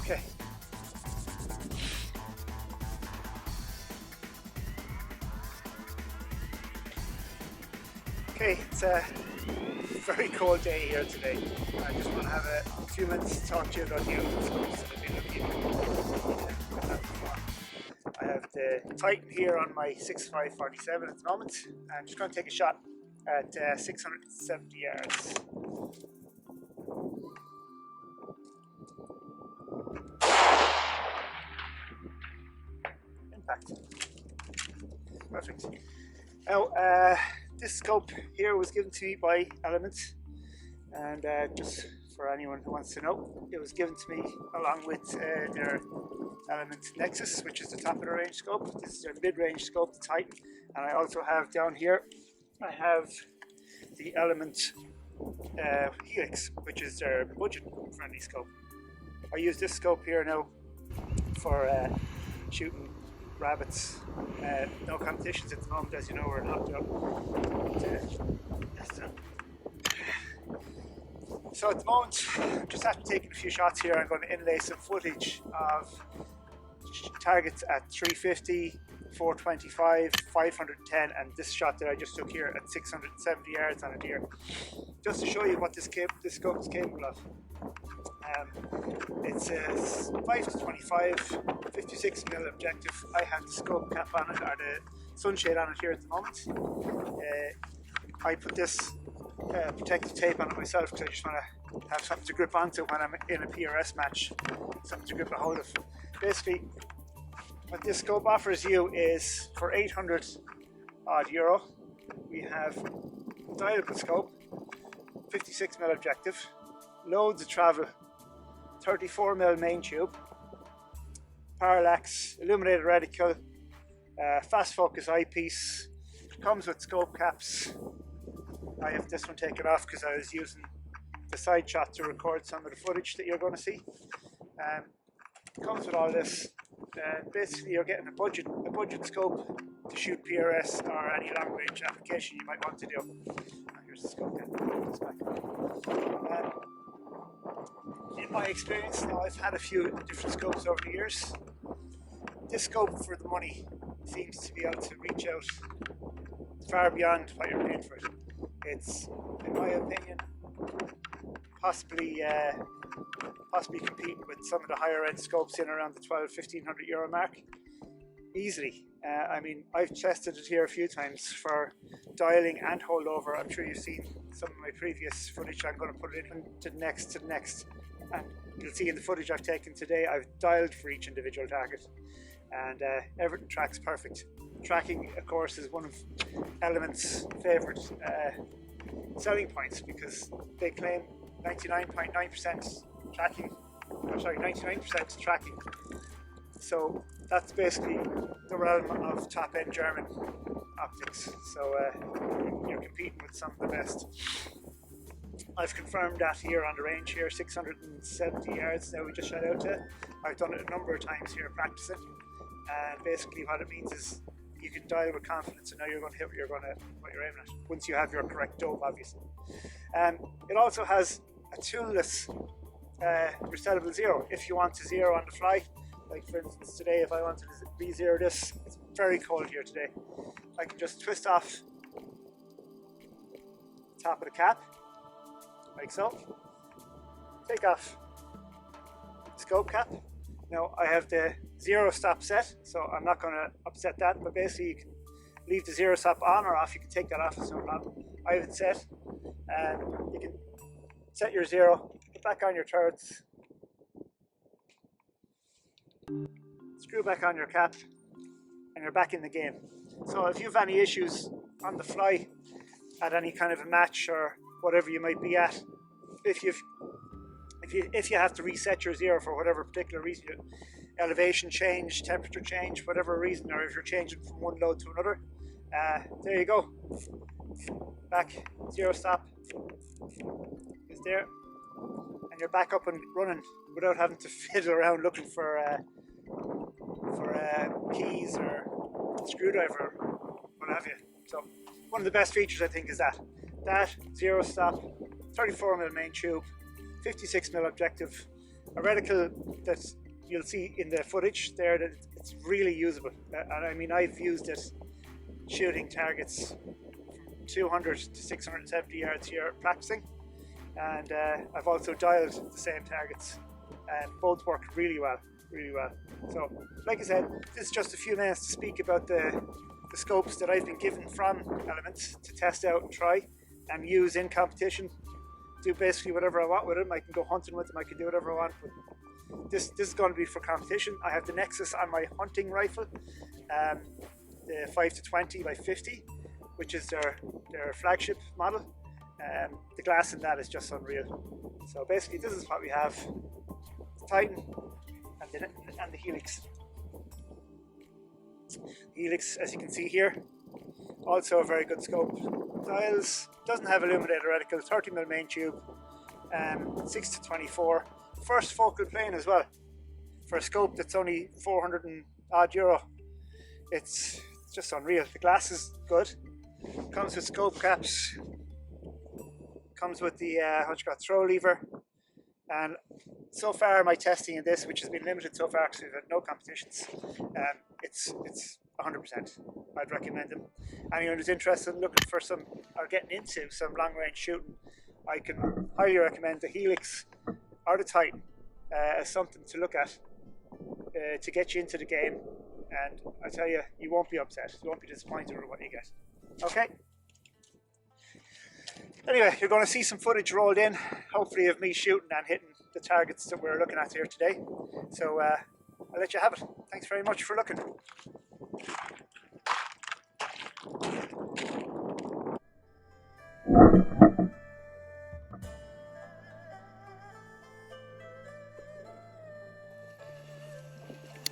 Okay. Okay, it's a very cold day here today. I just want to have a few minutes to talk to you about the scopes that I've been looking at. I have the Titan here on my 6547 at the moment. I'm just going to take a shot at 670 yards. Impact. Perfect. Now, this scope here was given to me by Element, and just for anyone who wants to know, it was given to me along with their Element Nexus, which is the top of the range scope. This is their mid-range scope, the Titan, and I also have down here, I have the Element Helix, which is their budget-friendly scope. I use this scope here now for shooting rabbits. No competitions at the moment, as you know, we're locked up. So at the moment, just after taking a few shots here, I'm going to inlay some footage of targets at 350, 425, 510, and this shot that I just took here at 670 yards on a deer, just to show you what this scope is capable of. It's a 5-25, 56mm objective. I have the scope cap on it, or the sunshade on it here at the moment. I put this protective tape on it myself because I just want to have something to grip onto when I'm in a PRS match, something to grip a hold of. Basically, what this scope offers you is for 800 odd euro, we have dialable scope, 56mm objective, loads of travel, 34mm main tube, parallax, illuminated reticle, fast focus eyepiece, comes with scope caps. I have this one taken off because I was using the side shot to record some of the footage that you're going to see. Comes with all this. Basically, you're getting a budget scope to shoot PRS or any long range application you might want to do. Here's the scope. In my experience, now I've had a few different scopes over the years. This scope for the money seems to be able to reach out far beyond what you're paying for it. It's, in my opinion, possibly competing with some of the higher end scopes in around the 1,200–1,500 euro mark easily. I mean, I've tested it here a few times for dialing and holdover. I'm sure you've seen some of my previous footage. I'm going to put it in to the next, and you'll see in the footage I've taken today, I've dialed for each individual target, and everything tracks perfect. Tracking, of course, is one of Element's favourite selling points because they claim 99.9% tracking, or sorry, 99% tracking. So that's basically the realm of top-end German optics. So you're competing with some of the best. I've confirmed that here on the range here, 670 yards now we just shot out to. I've done it a number of times here practicing, and basically what it means is you can dial with confidence and know you're going to hit what you're aiming at, once you have your correct dope, obviously. It also has a toolless resettable zero if you want to zero on the fly. Like for instance today, if I wanted to re-zero this, it's very cold here today, I can just twist off the top of the cap, like so, take off the scope cap. Now I have the zero stop set, so I'm not going to upset that, but basically you can leave the zero stop on or off. You can take that off, it's no problem. I have it set, and you can set your zero, put back on your turrets, screw back on your cap, and you're back in the game. So if you have any issues on the fly at any kind of a match or whatever you might be at, if you have to reset your zero for whatever particular reason, elevation change, temperature change, whatever reason, or if you're changing from one load to another, there you go. Back, zero stop is there, and you're back up and running without having to fiddle around looking for keys or screwdriver or what have you. So one of the best features I think is that zero stop, 34mm main tube, 56mm objective, a reticle that you'll see in the footage there that it's really usable. And I mean, I've used it shooting targets from 200 to 670 yards here practicing, and I've also dialed the same targets, and both work really well, really well. So, like I said, this is just a few minutes to speak about the scopes that I've been given from Element to test out and try and use in competition. Do basically whatever I want with them. I can go hunting with them, I can do whatever I want, but this is going to be for competition. I have the Nexus on my hunting rifle, the 5 to 20 by 50, which is their flagship model. The glass in that is just unreal. So basically this is what we have: the Titan and the Helix. Helix, as you can see here, also a very good scope. Dials, doesn't have illuminated reticle, 30mm main tube, 6 to 24. First focal plane as well, for a scope that's only 400 and odd euro. It's just unreal. The glass is good. Comes with scope caps. Comes with the throw lever. And so far my testing in this, which has been limited so far because we've had no competitions, it's 100%. I'd recommend them. Anyone who's interested in looking for some, or getting into some long range shooting, I can highly recommend the Helix or the Titan as something to look at to get you into the game. And I tell you, you won't be upset, you won't be disappointed with what you get. Okay? Anyway, you're going to see some footage rolled in, hopefully of me shooting and hitting the targets that we're looking at here today. So I'll let you have it. Thanks very much for looking.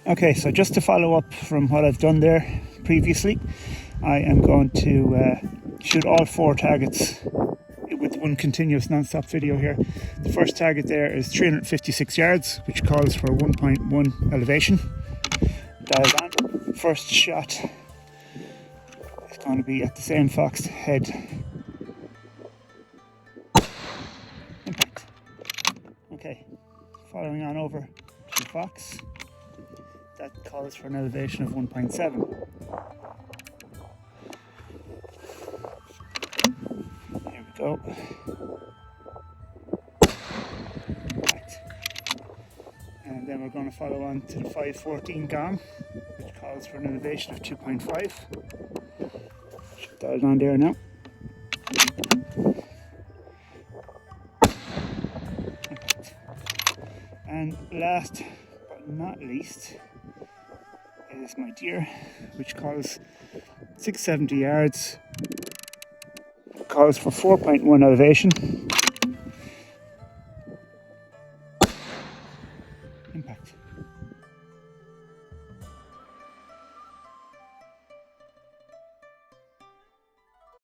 Okay, so just to follow up from what I've done there previously, I am going to shoot all 4 targets with one continuous non-stop video here. The first target there is 356 yards, which calls for 1.1 elevation. Dialed on. First shot is going to be at the same fox head. Impact. Okay, following on over to the fox. That calls for an elevation of 1.7. There we go. Right. And then we're going to follow on to the 514 GOM, which calls for an elevation of 2.5. Dialed on there now. And last but not least is my deer, which calls 670 yards, calls for 4.1 elevation. Impact.